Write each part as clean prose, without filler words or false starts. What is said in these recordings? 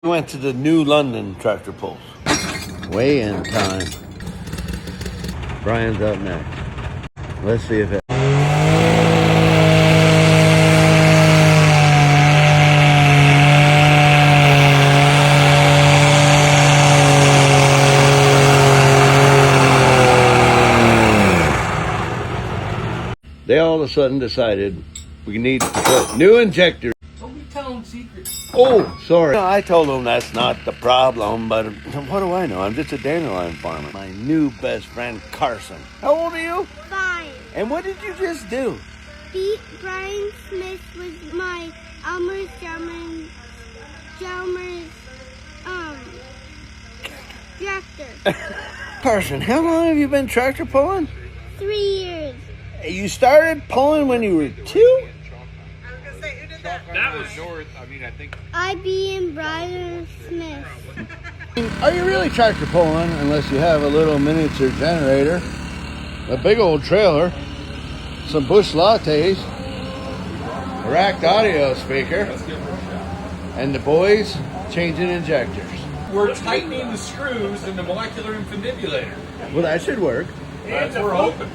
We went to the New London tractor pulls. Weigh-in time. Brian's up next. Let's see if it... They all of a sudden decided we need to put new injectors. Don't be telling secrets. Oh, sorry. I told them that's not the problem, but what do I know? I'm just a dandelion farmer. My new best friend, Carson. How old are you? 5. And what did you just do? Beat Brian Smith with my Elmer's tractor. Carson, how long have you been tractor pulling? 3 years. You started pulling when you were 2? That was North. I mean, I think. I.B. and Brian Smith. Are you really tractor pulling unless you have a little miniature generator, a big old trailer, some Bush lattes, a racked audio speaker, and the boys changing injectors? We're tightening the screws in the molecular infundibulator. Well, that should work. That's what we're hoping.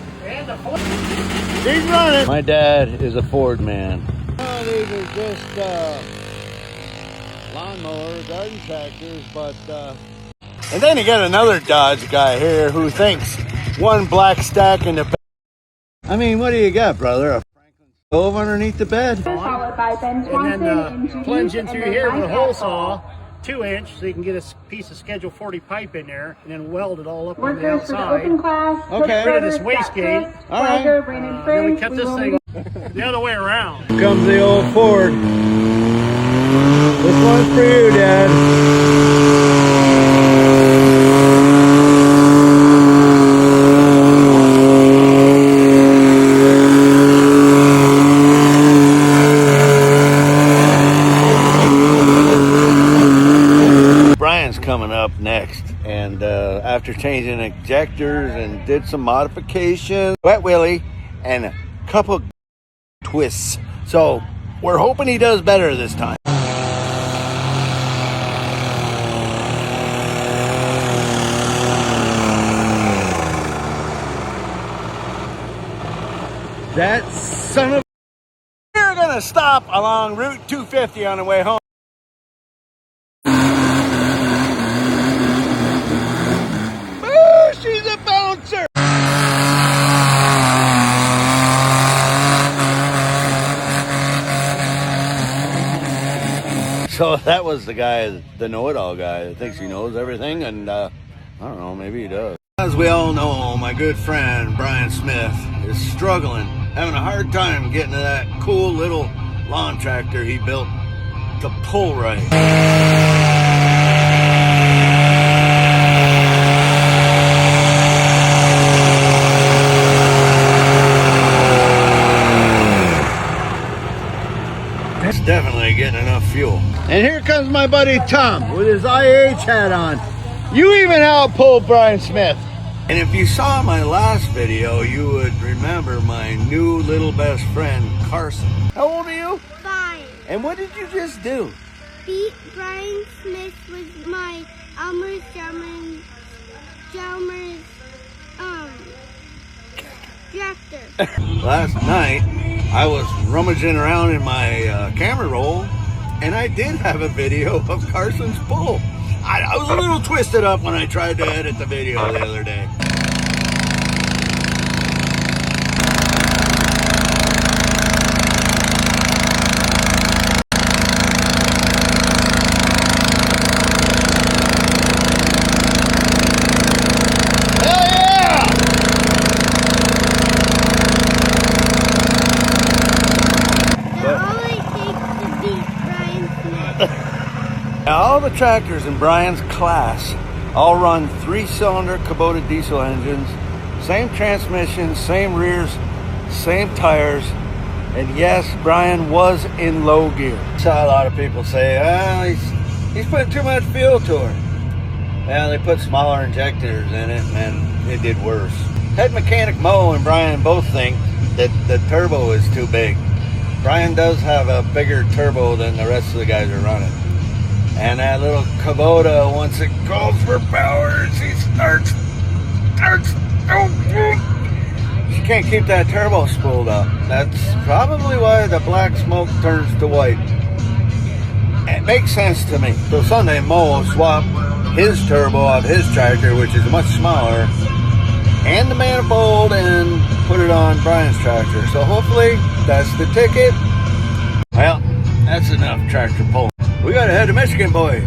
He's running. My dad is a Ford man. Oh, these are just lawnmowers, garden tractors, but and then you got another Dodge guy here who thinks one black stack in the bed. I mean, what do you got, brother? A Franklin stove underneath the bed? And then plunge in through here with a hole saw, 2-inch, so you can get a piece of Schedule 40 pipe in there, and then weld it all up on the outside. Okay. Rid of this wastegate. All right. Then we cut this thing the other way around. Here comes the old Ford. This one's for you, Dad. Brian's coming up next, and after changing injectors and did some modifications, wet willy, and a couple twists. So we're hoping he does better this time. That son of... We're gonna stop along Route 250 on the way home. Ooh, she's a bouncer. So that was the guy, the know-it-all guy that thinks he knows everything, and I don't know, maybe he does. As we all know, my good friend Brian Smith is struggling, having a hard time getting to that cool little lawn tractor he built to pull right. It's definitely getting enough fuel. And here comes my buddy Tom with his IH hat on. You even out-pulled Brian Smith. And if you saw my last video, you would remember my new little best friend, Carson. How old are you? 5. And what did you just do? Beat Brian Smith with my Elmer's tractor. Last night, I was rummaging around in my camera roll, and I did have a video of Carson's pull. I was a little twisted up when I tried to edit the video the other day. Hell yeah! All it takes to beat Brian Smith. Now, all the tractors in Brian's class all run 3-cylinder Kubota diesel engines, same transmission, same rears, same tires, and yes, Brian was in low gear. Saw a lot of people say, well, he's putting too much fuel to her. Well, they put smaller injectors in it, and it did worse. Head mechanic Mo and Brian both think that the turbo is too big. Brian does have a bigger turbo than the rest of the guys are running. And that little Kubota, once it calls for power, she starts. She can't keep that turbo spooled up. That's probably why the black smoke turns to white. It makes sense to me. So Sunday, Mo will swap his turbo off his tractor, which is much smaller, and the manifold, and put it on Brian's tractor. So hopefully that's the ticket. Well, that's enough tractor pulling. We gotta head to Michigan, boys.